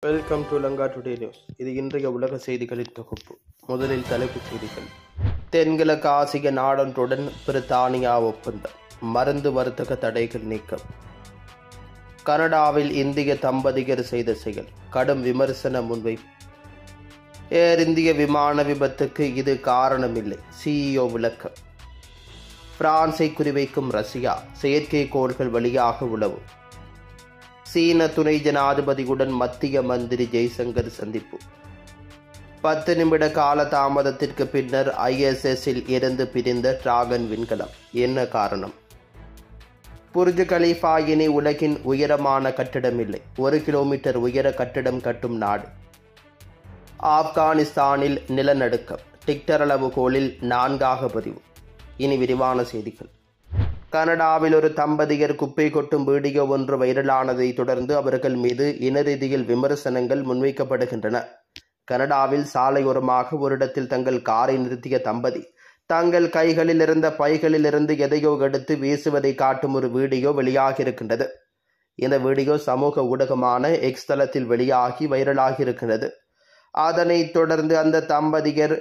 Welcome to Lanka today news. இது இன்றைய உலக செய்திகளின் தொகுப்பு. முதலில் தலைப்புச் செய்திகள். தென்கிழக்கு ஆசிய நாடொன்றுடன் பிரித்தானியா ஒப்பந்தம். மருந்து வர்த்தக தடைகள் நீக்கம். கனடாவில் இந்திய தம்பதியர் செய்த செயல் கடும் விமர்சன முன்வைப்பு. ஏர் இந்திய விமான விபத்துக்கு இது காரணமில்லை, சிஇஓ விளக்கம். பிரான்சை குறிவைக்கும் ரஷ்யா, செயற்கைக்கோள்கள் வழியாக உளவு. சீன துணை ஜனாதிபதியுடன் மத்திய மந்திரி ஜெய்சங்கர் சந்திப்பு. 10 நிமிட கால தாமதத்திற்கு பின்னர் ISSல் இருந்து பிரிந்த டிராகன் விண்கலம். என்ன காரணம்? புர்ஜ் கலீஃபா இனி உலகின் உயரமான கட்டிடமில்லை, 1 கிலோமீட்டர் உயர கட்டிடம் கட்டும் நாடு. ஆப்கானிஸ்தானில் நிலநடுக்கம், டிக்டர் அளவுகோலில் 4ஆக பதிவு. இனி விரிவான செய்திகள். கனடாவில் ஒரு தம்பதியர் குப்பை கொட்டும் வீடியோ ஒன்று வைரலானதை தொடர்ந்து அவர்கள் மீது இனரீதியில் விமர்சனங்கள் முன்வைக்கப்படுகின்றன. கனடாவில் சாலையோரமாக ஒரு இடத்தில் தங்கள் காரை நிறுத்திய தம்பதி தங்கள் கைகளில் இருந்த பைகளில் இருந்து எதையோ எடுத்து வீசுவதை காட்டும் ஒரு வீடியோ வெளியாகியிருக்கின்றது. இந்த வீடியோ சமூக ஊடகமான எக்ஸ் தளத்தில் வெளியாகி வைரலாகி இருக்கின்றது. அதனைத் தொடர்ந்து அந்த தம்பதியர்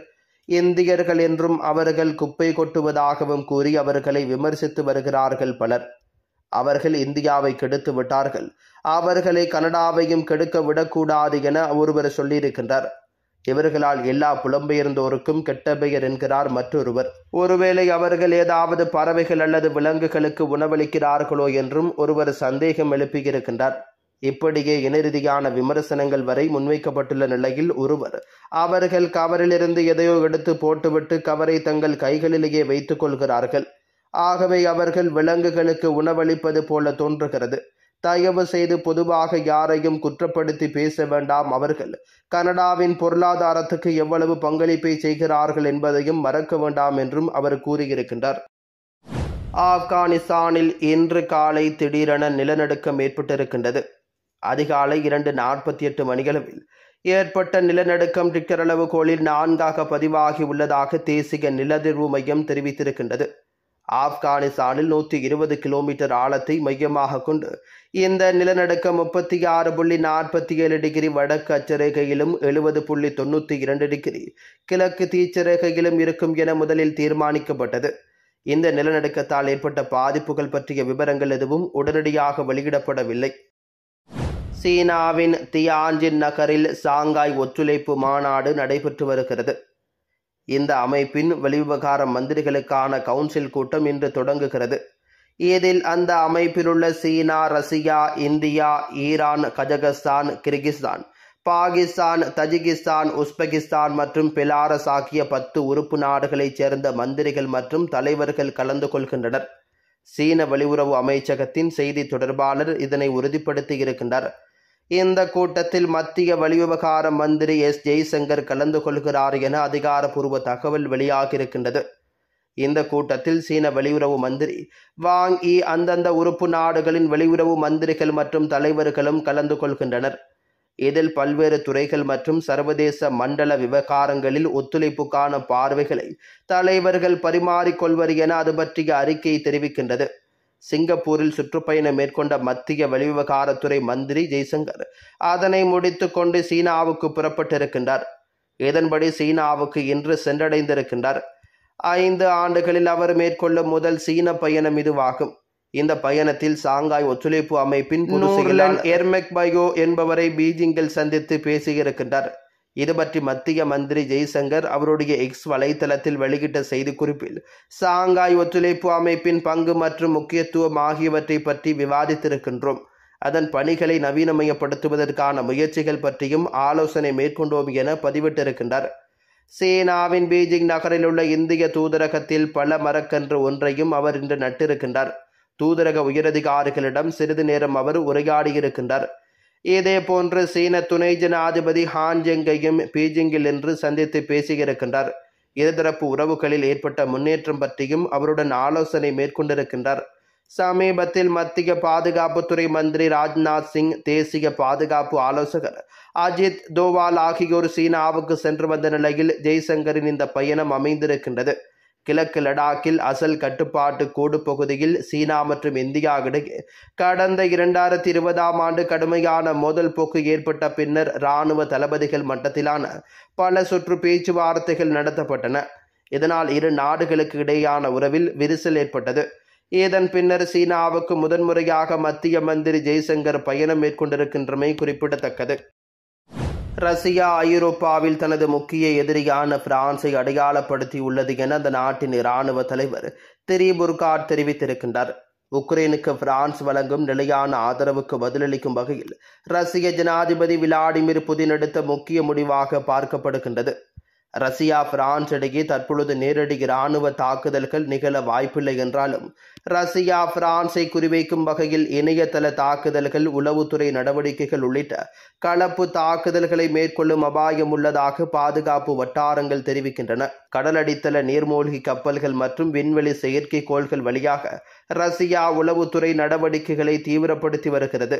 இந்தியர்கள் என்றும் அவர்கள் குப்பை கொட்டுவதாகவும் கூறி அவர்களை விமர்சித்து வருகிறார்கள் பலர். அவர்கள் இந்தியாவை கெடுத்து விட்டார்கள், அவர்களை கனடாவையும் கெடுக்க விடக்கூடாது என ஒருவர் சொல்லியிருக்கின்றார். இவர்களால் எல்லா புலம்பெயர்ந்தோருக்கும் கெட்ட பெயர் என்கிறார் மற்றொருவர். ஒருவேளை அவர்கள் ஏதாவது பறவைகள் அல்லது விலங்குகளுக்கு உணவளிக்கிறார்களோ என்றும் ஒருவர் சந்தேகம் எழுப்பியிருக்கின்றார். இப்படியே இனரீதியான விமர்சனங்கள் வரை முன்வைக்கப்பட்டுள்ள நிலையில் ஒருவர் அவர்கள் கவரிலிருந்து எதையோ எடுத்து போட்டுவிட்டு கவரை தங்கள் கைகளிலேயே வைத்துக் கொள்கிறார்கள். ஆகவே அவர்கள் விலங்குகளுக்கு உணவளிப்பது போல தோன்றுகிறது. தயவு செய்து பொதுவாக யாரையும் குற்றப்படுத்தி பேச வேண்டாம். அவர்கள் கனடாவின் பொருளாதாரத்துக்கு எவ்வளவு பங்களிப்பை செய்கிறார்கள் என்பதையும் மறக்க வேண்டாம் என்றும் அவர் கூறியிருக்கின்றார். ஆப்கானிஸ்தானில் இன்று காலை திடீரென நிலநடுக்கம் ஏற்பட்டிருக்கின்றது. அதிகாலை 2:48 மணியளவில் ஏற்பட்ட நிலநடுக்கம் டிக்டர் அளவுகோலில் 4ஆக பதிவாகி உள்ளதாக தேசிய நிலதிர்வு மையம் தெரிவித்திருக்கின்றது. ஆப்கானிஸ்தானில் 120 கிலோமீட்டர் ஆழத்தை மையமாக கொண்டு இந்த நிலநடுக்கம் 36.47 டிகிரி வடக்கு அச்சரேகையிலும் 70.92 டிகிரி கிழக்கு தீச்சரேகையிலும் இருக்கும் என முதலில் தீர்மானிக்கப்பட்டது. இந்த நிலநடுக்கத்தால் ஏற்பட்ட பாதிப்புகள் பற்றிய விவரங்கள் எதுவும் உடனடியாக வெளியிடப்படவில்லை. சீனாவின் தியான்ஜின் நகரில் சாங்காய் ஒத்துழைப்பு மாநாடு நடைபெற்று வருகிறது. இந்த அமைப்பின் வெளிவிவகார மந்திரிகளுக்கான கவுன்சில் கூட்டம் இன்று தொடங்குகிறது. இதில் அந்த அமைப்பிலுள்ள China, Russia, India, Iran, Kazakhstan, Kyrgyzstan, Pakistan, Tajikistan, Uzbekistan மற்றும் பெலாரஸ் ஆகிய 10 உறுப்பு நாடுகளைச் சேர்ந்த மந்திரிகள் மற்றும் தலைவர்கள் கலந்து கொள்கின்றனர். சீன வெளியுறவு அமைச்சகத்தின் செய்தி தொடர்பாளர் இதனை உறுதிப்படுத்தியிருக்கின்றார். இந்த கூட்டத்தில் மத்திய வெளிவிவகார மந்திரி ஜெய்சங்கர் கலந்து கொள்கிறார் என அதிகாரப்பூர்வ தகவல் வெளியாகியிருக்கின்றது. இந்த கூட்டத்தில் சீன வெளியுறவு மந்திரி வாங் யி, அந்தந்த உறுப்பு நாடுகளின் வெளியுறவு மந்திரிகள் மற்றும் தலைவர்களும் கலந்து கொள்கின்றனர். இதில் பல்வேறு துறைகள் மற்றும் சர்வதேச மண்டல விவகாரங்களில் ஒத்துழைப்புக்கான பார்வைகளை தலைவர்கள் பரிமாறிக்கொள்வர் என அது பற்றிய அறிக்கை தெரிவிக்கின்றது. சிங்கப்பூரில் சுற்றுப்பயணம் மேற்கொண்ட மத்திய வெளிவிவகாரத்துறை மந்திரி ஜெய்சங்கர் அதனை முடித்து கொண்டு சீனாவுக்கு புறப்பட்டிருக்கின்றார். இதன்படி சீனாவுக்கு இன்று சென்றடைந்திருக்கின்றார். 5 ஆண்டுகளில் அவர் மேற்கொள்ளும் முதல் சீன பயணம் இதுவாகும். இந்த பயணத்தில் சாங்காய் ஒத்துழைப்பு அமைப்பின் பொதுச் செயலாளர் எர்மெக் பயோ என்பவரை பீஜிங்கில் சந்தித்து பேசியிருக்கின்றார். இது பற்றி மத்திய மந்திரி ஜெய்சங்கர் அவருடைய எக்ஸ் வலைத்தளத்தில் வெளியிட்ட செய்திக்குறிப்பில் சாங்காய் ஒத்துழைப்பு அமைப்பின் பங்கு மற்றும் முக்கியத்துவம் ஆகியவற்றை பற்றி விவாதித்திருக்கின்றோம். அதன் பணிகளை நவீனமயப்படுத்துவதற்கான முயற்சிகள் பற்றியும் ஆலோசனை மேற்கொண்டோம் என பதிவிட்டிருக்கின்றார். சீனாவின் பீஜிங் நகரில் உள்ள இந்திய தூதரகத்தில் பல மரக்கன்று ஒன்றையும் அவர் இன்று நட்டிருக்கின்றார். தூதரக உயரதிகாரிகளிடம் சிறிது நேரம் அவர் உரையாடியிருக்கின்றார். இதேபோன்று சீன துணை ஜனாதிபதி ஹான் ஜெங்கையும் பீஜிங்கில் இன்று சந்தித்து பேசியிருக்கின்றார். இருதரப்பு உறவுகளில் ஏற்பட்ட முன்னேற்றம் பற்றியும் அவருடன் ஆலோசனை மேற்கொண்டிருக்கின்றார். சமீபத்தில் மத்திய பாதுகாப்புத்துறை மந்திரி ராஜ்நாத் சிங், தேசிய பாதுகாப்பு ஆலோசகர் அஜித் தோவால் ஆகியோர் சீனாவுக்கு சென்று வந்த நிலையில் ஜெய்சங்கரின் இந்த பயணம் அமைந்திருக்கின்றது. கிழக்கு லடாக்கில் அசல் கட்டுப்பாட்டு கோடு பகுதியில் சீனா மற்றும் இந்தியா இடையே கடந்த 2020ஆம் ஆண்டு கடுமையான மோதல் போக்கு ஏற்பட்ட பின்னர் இராணுவ தளபதிகள் மட்டத்திலான பல சுற்று பேச்சுவார்த்தைகள் நடத்தப்பட்டன. இதனால் இரு நாடுகளுக்கு இடையேயான உறவில் விரிசல் ஏற்பட்டது. இதன் பின்னர் சீனாவுக்கு முதன்முறையாக மத்திய மந்திரி ஜெய்சங்கர் பயணம் மேற்கொண்டிருக்கின்றமை குறிப்பிடத்தக்கது. ரஷ்யா ஐரோப்பாவில் தனது முக்கிய எதிரியான பிரான்ஸை அடையாளப்படுத்தியுள்ளது என அந்த நாட்டின் இராணுவ தலைவர் திரி புர்காட் தெரிவித்திருக்கின்றார். உக்ரைனுக்கு பிரான்ஸ் வழங்கும் நிலையான ஆதரவுக்கு பதிலளிக்கும் வகையில் ரஷ்ய ஜனாதிபதி விளாடிமிர் புதின் எடுத்த முக்கிய முடிவாக பார்க்கப்படுகின்றது. ரஷ்யா பிரான்ஸ் இடையே தற்பொழுது நேரடி இராணுவ தாக்குதல்கள் நிகழ வாய்ப்பில்லை என்றாலும் ரஷ்யா பிரான்ஸை குறிவைக்கும் வகையில் இணையதள தாக்குதல்கள், உளவுத்துறை நடவடிக்கைகள் உள்ளிட்ட கலப்பு தாக்குதல்களை மேற்கொள்ளும் அபாயம் உள்ளதாக பாதுகாப்பு வட்டாரங்கள் தெரிவிக்கின்றன. கடலடித்தள நீர்மூழ்கி கப்பல்கள் மற்றும் விண்வெளி செயற்கைக்கோள்கள் வழியாக ரஷ்யா உளவுத்துறை நடவடிக்கைகளை தீவிரப்படுத்தி வருகிறது.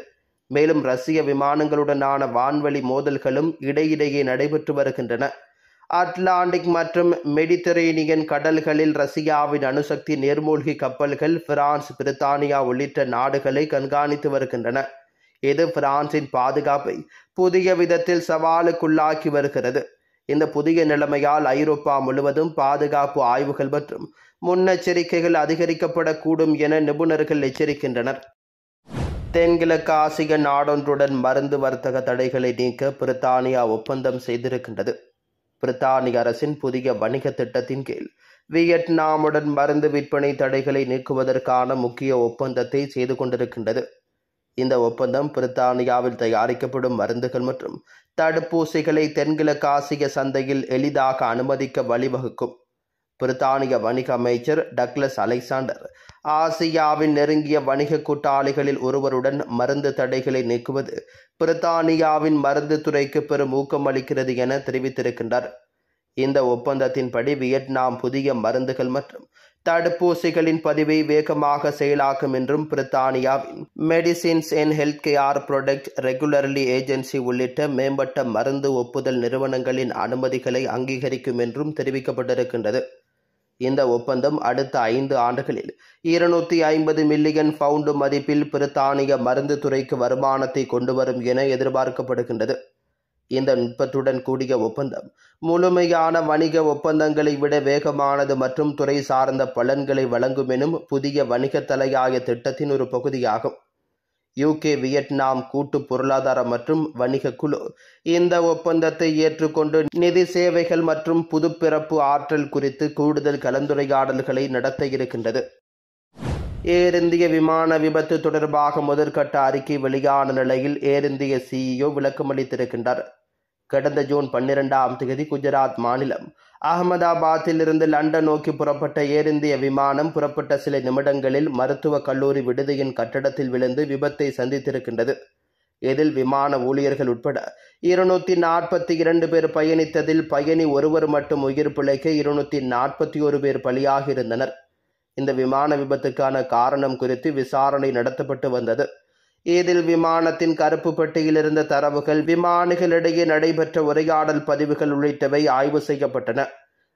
மேலும் ரஷ்ய விமானங்களுடனான வான்வழி மோதல்களும் இடையிடையே நடைபெற்று வருகின்றன. அட்லாண்டிக் மற்றும் மெடிட்டரேனியன் கடல்களில் ரஷ்யாவின் அணுசக்தி நீர்மூழ்கி கப்பல்கள் பிரான்ஸ், பிரித்தானியா உள்ளிட்ட நாடுகளை கண்காணித்து வருகின்றன. இது பிரான்சின் பாதுகாப்பை புதிய விதத்தில் சவாலுக்குள்ளாக்கி வருகிறது. இந்த புதிய நிலைமையால் ஐரோப்பா முழுவதும் பாதுகாப்பு ஆய்வுகள் மற்றும் முன்னெச்சரிக்கைகள் அதிகரிக்கப்படக்கூடும் என நிபுணர்கள் எச்சரிக்கின்றனர். தென்கிழக்கு ஆசிய நாடொன்றுடன் மருந்து வர்த்தக தடைகளை நீக்க பிரித்தானியா ஒப்பந்தம் செய்திருக்கின்றது. பிரித்தானிய அரசின் புதிய வணிக திட்டத்தின் கீழ் வியட்நாமுடன் மருந்து விற்பனை தடைகளை நீக்குவதற்கான முக்கிய ஒப்பந்தத்தை செய்து கொண்டிருக்கின்றது. இந்த ஒப்பந்தம் பிரித்தானியாவில் தயாரிக்கப்படும் மருந்துகள் மற்றும் தடுப்பூசிகளை தென்கிழக்கு ஆசிய சந்தையில் எளிதாக அனுமதிக்க வழிவகுக்கும். பிரித்தானிய வணிக அமைச்சர் டக்ளஸ் அலெக்சாண்டர் ஆசியாவின் நெருங்கிய வணிக கூட்டாளிகளில் ஒருவருடன் மருந்து தடைகளை நீக்குவது பிரித்தானியாவின் மருந்து துறைக்கு பெரும் ஊக்கமளிக்கிறது என தெரிவித்திருக்கின்றார். இந்த ஒப்பந்தத்தின்படி வியட்நாம் புதிய மருந்துகள் மற்றும் தடுப்பூசிகளின் பதிவை வேகமாக செயலாக்கும் என்றும் பிரித்தானியாவின் medicines and health care product regularly agency உள்ளிட்ட மேம்பட்ட மருந்து ஒப்புதல் நிறுவனங்களின் அனுமதிகளை அங்கீகரிக்கும் என்றும் தெரிவிக்கப்பட்டிருக்கின்றது. இந்த ஒப்பந்தம் அடுத்த 5 ஆண்டுகளில் 250 மில்லியன் பவுண்டு மதிப்பில் பிரித்தானிய மருந்து துறைக்கு வருமானத்தை கொண்டுவரும் என எதிர்பார்க்கப்படுகின்றது. இந்த நுட்பத்துடன் கூடிய ஒப்பந்தம் முழுமையான வணிக ஒப்பந்தங்களை விட வேகமானது மற்றும் துறை சார்ந்த பலன்களை வழங்கும் எனும் புதிய வணிக தலையாய திட்டத்தின் ஒரு பகுதியாகும். UK வியட்நாம் கூட்டு பொருளாதார மற்றும் வணிக குழு இந்த ஒப்பந்தத்தை ஏற்றுக்கொண்டு நிதி சேவைகள் மற்றும் புதுப்பிறப்பு ஆற்றல் குறித்து கூடுதல் கலந்துரையாடல்களை நடத்த இருக்கின்றது. ஏர் இந்திய விமான விபத்து தொடர்பாக முதற்கட்ட அறிக்கை வெளியான நிலையில் ஏர் இந்திய CEO விளக்கமளித்திருக்கின்றார். கடந்த ஜூன் 12ஆம் தேதி குஜராத் மாநிலம் அகமதாபாத்தில் இருந்து லண்டன் நோக்கி புறப்பட்ட ஏர் இந்திய விமானம் புறப்பட்ட சில நிமிடங்களில் மருத்துவக் கல்லூரி விடுதியின் கட்டடத்தில் விழுந்து விபத்தை சந்தித்திருக்கின்றது. இதில் விமான ஊழியர்கள் உட்பட 242 பேர் பயணித்ததில் பயணி ஒருவர் மட்டும் உயிர் பிழைக்க 241 பேர் பலியாகியிருந்தனர். இந்த விமான விபத்துக்கான காரணம் குறித்து விசாரணை நடத்தப்பட்டு வந்தது. இதில் விமானத்தின் கருப்பு பெட்டியில் இருந்த தரவுகள், விமானிகளிடையே நடைபெற்ற உரையாடல் பதிவுகள் உள்ளிட்டவை ஆய்வு செய்யப்பட்டன.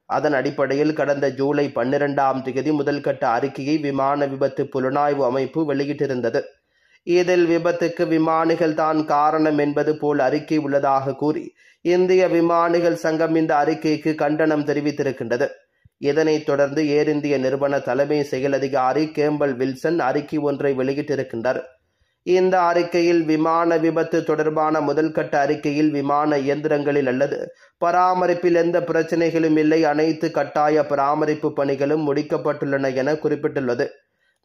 அதன் அடிப்படையில் கடந்த ஜூலை 12ஆம் தேதி முதல்கட்ட அறிக்கையை விமான விபத்து புலனாய்வு அமைப்பு வெளியிட்டிருந்தது. இதில் விபத்துக்கு விமானிகள் தான் காரணம் என்பது போல் அறிக்கை உள்ளதாக கூறி இந்திய விமானிகள் சங்கம் இந்த அறிக்கைக்கு கண்டனம் தெரிவித்திருக்கின்றது. இதனைத் தொடர்ந்து ஏர் இந்திய நிறுவன தலைமை செயல் அதிகாரி கேம்பல் வில்சன் அறிக்கை ஒன்றை வெளியிட்டிருக்கின்றார். இந்த அறிக்கையில் விமான விபத்து தொடர்பான முதல்கட்ட அறிக்கையில் விமான இயந்திரங்களில் அல்லது பராமரிப்பில் எந்த பிரச்சனைகளும் இல்லை, அனைத்து கட்டாய பராமரிப்பு பணிகளும் முடிக்கப்பட்டுள்ளன என குறிப்பிட்டுள்ளது.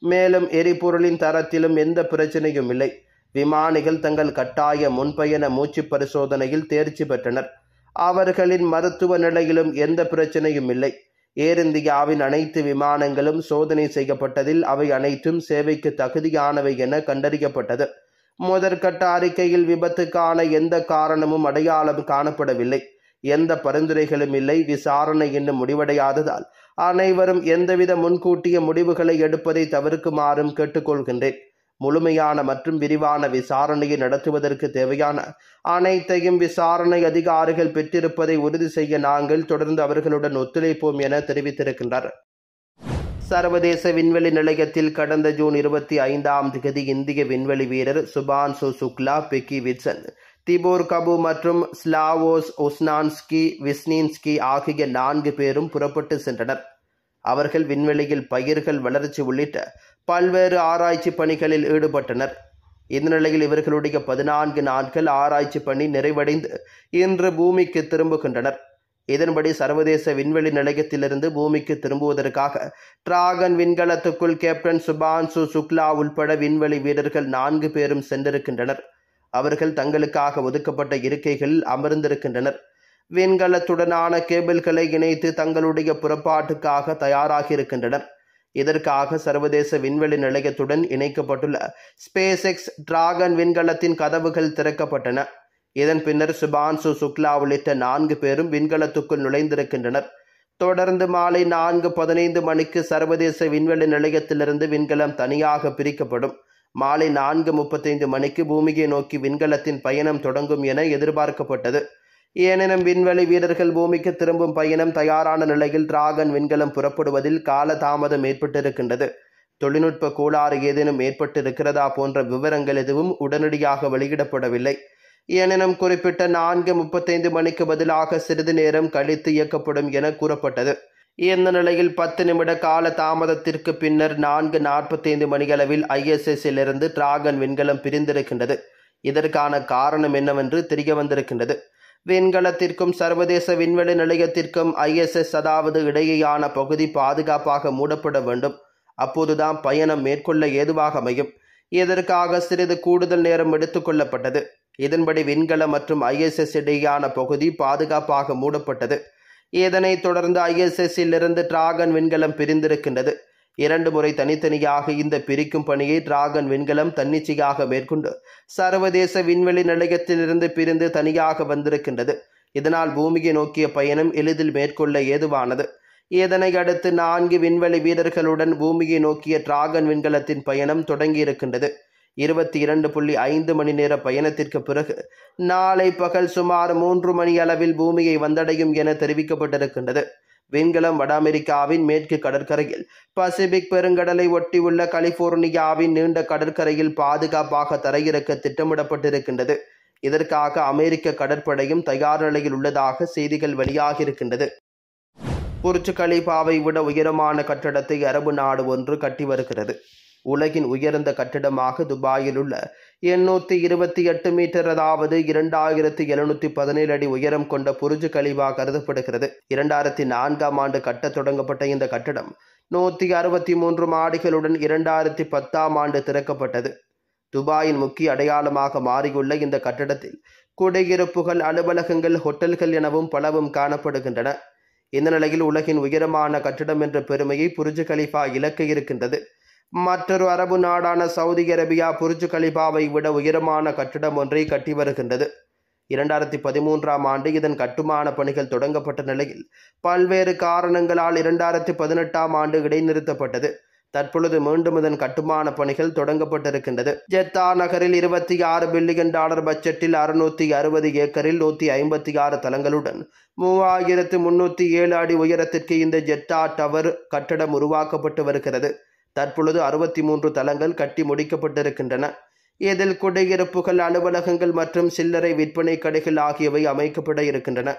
மேலும் எரிபொருளின் தரத்திலும் எந்த பிரச்சனையும் இல்லை. விமானிகள் தங்கள் கட்டாய முன்பயண மூச்சு பரிசோதனையில் தேர்ச்சி பெற்றனர். அவர்களின் மருத்துவ நிலையிலும் எந்த பிரச்சனையும் இல்லை. ஏர் இந்தியாவின் அனைத்து விமானங்களும் சோதனை செய்யப்பட்டதில் அவை அனைத்தும் சேவைக்கு தகுதியானவை என கண்டறியப்பட்டது. முதற்கட்ட அறிக்கையில் விபத்துக்கான எந்த காரணமும் அடையாளம் காணப்படவில்லை. எந்த பரிந்துரைகளும் இல்லை. விசாரணை இன்னும் முடிவடையாததால் அனைவரும் எந்தவித முன்கூட்டிய முடிவுகளை எடுப்பதை தவிர்க்குமாறும் கேட்டுக்கொள்கின்றேன். முழுமையான மற்றும் விரிவான விசாரணையை நடத்துவதற்கு தேவையான அனைத்தையும் விசாரணை அதிகாரிகள் பெற்றிருப்பதை உறுதி செய்ய நாங்கள் தொடர்ந்து அவர்களுடன் ஒத்துழைப்போம் என தெரிவித்திருக்கின்றனர். சர்வதேச விண்வெளி நிலையத்தில் கடந்த ஜூன் 25ஆம் தேதி இந்திய விண்வெளி வீரர் Shubhanshu Shukla, Peggy Whitson, Tibor Kapu மற்றும் ஸ்லாவோஸ் ஒஸ்னான்ஸ்கி விஸ்னின்ஸ்கி ஆகிய 4 பேரும் புறப்பட்டு சென்றனர். அவர்கள் விண்வெளியில் பயிர்கள் வளர்ச்சி உள்ளிட்ட பல்வேறு ஆராய்ச்சி பணிகளில் ஈடுபட்டனர். இந்த நிலையில் இவர்களுடைய 14 நாட்கள் ஆராய்ச்சி பணி நிறைவடைந்து இன்று பூமிக்கு திரும்புகின்றனர். இதன்படி சர்வதேச விண்வெளி நிலையத்திலிருந்து பூமிக்கு திரும்புவதற்காக டிராகன் விண்கலத்துக்குள் கேப்டன் சுபான்சு சுக்லா உள்பட விண்வெளி வீரர்கள் 4 பேரும் சென்றிருக்கின்றனர். அவர்கள் தங்களுக்காக ஒதுக்கப்பட்ட இருக்கைகளில் அமர்ந்திருக்கின்றனர். விண்கலத்துடனான கேபிள்களை இணைத்து தங்களுடைய புறப்பாட்டுக்காக தயாராகி இருக்கின்றனர். இதற்காக சர்வதேச விண்வெளி நிலையத்துடன் இணைக்கப்பட்டுள்ள ஸ்பேஸ் எக்ஸ் டிராகன் விண்கலத்தின் கதவுகள் திறக்கப்பட்டன. இதன் பின்னர் சுபான்சு சுக்லா உள்ளிட்ட 4 பேரும் விண்கலத்துக்குள் நுழைந்திருக்கின்றனர். தொடர்ந்து மாலை 4:15 மணிக்கு சர்வதேச விண்வெளி நிலையத்திலிருந்து விண்கலம் தனியாக பிரிக்கப்படும். மாலை 4:35 மணிக்கு பூமியை நோக்கி விண்கலத்தின் பயணம் தொடங்கும் என எதிர்பார்க்கப்பட்டது. எனினும் விண்வெளி வீரர்கள் பூமிக்கு திரும்பும் பயணம் தயாரான நிலையில் டிராகன் விண்கலம் புறப்படுவதில் காலதாமதம் ஏற்பட்டிருக்கின்றது. தொழில்நுட்ப கோளாறு ஏதேனும் ஏற்பட்டிருக்கிறதா போன்ற விவரங்கள் எதுவும் உடனடியாக வெளியிடப்படவில்லை. எனினும் குறிப்பிட்ட 4:35 மணிக்கு பதிலாக சிறிது நேரம் கழித்து இயக்கப்படும் என கூறப்பட்டது. இந்த நிலையில் 10 நிமிட கால தாமதத்திற்கு பின்னர் 4:45 மணியளவில் ISS-இல் இருந்து டிராகன் விண்கலம் பிரிந்திருக்கின்றது. இதற்கான காரணம் என்னவென்று தெரிய வந்திருக்கின்றது. விண்கலத்திற்கும் சர்வதேச விண்வெளி நிலையத்திற்கும் ISS அதாவது இடையேயான பகுதி பாதுகாப்பாக மூடப்பட வேண்டும். அப்போதுதான் பயணம் மேற்கொள்ள ஏதுவாக அமையும். இதற்காக சிறிது கூடுதல் நேரம் எடுத்துக்கொள்ளப்பட்டது. இதன்படி விண்கலம் மற்றும் ISS இடையேயான பகுதி பாதுகாப்பாக மூடப்பட்டது. இதனைத் தொடர்ந்து ISS-இல் இருந்து டிராகன் விண்கலம் பிரிந்திருக்கின்றது. 2 முறை தனித்தனியாக இந்த பிரிக்கும் பணியை டிராகன் விண்கலம் தன்னிச்சையாக மேற்கொண்டு சர்வதேச விண்வெளி நிலையத்திலிருந்து பிரிந்து தனியாக வந்திருக்கின்றது. இதனால் பூமியை நோக்கிய பயணம் எளிதில் மேற்கொள்ள ஏதுவானது. இதனை அடுத்து 4 விண்வெளி வீரர்களுடன் பூமியை நோக்கிய டிராகன் விண்கலத்தின் பயணம் தொடங்கியிருக்கின்றது. 22.5 மணி நேர பயணத்திற்கு பிறகு நாளை பகல் சுமார் 3 மணி அளவில் பூமியை வந்தடையும் என தெரிவிக்கப்பட்டிருக்கின்றது. விண்கலம் வட அமெரிக்காவின் மேற்கு கடற்கரையில் பசிபிக் பெருங்கடலை ஒட்டியுள்ள கலிபோர்னியாவின் நீண்ட கடற்கரையில் பாதுகாப்பாக தரையிறக்க திட்டமிடப்பட்டிருக்கின்றது. இதற்காக அமெரிக்க கடற்படையும் தயார் நிலையில் உள்ளதாக செய்திகள் வெளியாகியிருக்கின்றது. புர்ஜ் கலிஃபாவை விட உயரமான கட்டடத்தை அரபு நாடு ஒன்று கட்டி வருகிறது. உலகின் உயர்ந்த கட்டிடமாக துபாயில் உள்ள 828 மீட்டர் அதாவது 2717 அடி உயரம் கொண்ட புர்ஜ் கலிஃபா கருதப்படுகிறது. 2004ஆம் ஆண்டு கட்டத் தொடங்கப்பட்ட இந்த கட்டடம் 163 மாடிகளுடன் 2010ஆம் ஆண்டு திறக்கப்பட்டது. துபாயின் முக்கிய அடையாளமாக மாறியுள்ள இந்த கட்டடத்தில் குடியிருப்புகள், அலுவலகங்கள், ஹோட்டல்கள் எனவும் பலவும் காணப்படுகின்றன. இந்த நிலையில் உலகின் உயரமான கட்டடம் என்ற பெருமையை புர்ஜ் கலிஃபா இழக்க இருக்கின்றது. மற்றொரு அரபு நாடான சவுதி அரேபியா புர்ஜ் கலிஃபாவை விட உயரமான கட்டிடம் ஒன்றை கட்டி வருகின்றது. 2013ஆம் ஆண்டு இதன் கட்டுமான பணிகள் தொடங்கப்பட்ட நிலையில் பல்வேறு காரணங்களால் 2018ஆம் ஆண்டு இடைநிறுத்தப்பட்டது. தற்பொழுது மீண்டும் இதன் கட்டுமான பணிகள் தொடங்கப்பட்டிருக்கின்றது. ஜெத்தா நகரில் $26 பில்லியன் பட்ஜெட்டில் 660 ஏக்கரில் 156 தளங்களுடன் 3307 அடி உயரத்திற்கு இந்த ஜெட்டா டவர் கட்டடம் உருவாக்கப்பட்டு வருகிறது. தற்பொழுது 63 தளங்கள் கட்டி முடிக்கப்பட்டிருக்கின்றன. இதில் குடியிருப்புகள், அலுவலகங்கள் மற்றும் சில்லறை விற்பனை கடைகள் ஆகியவை அமைக்கப்பட இருக்கின்றன.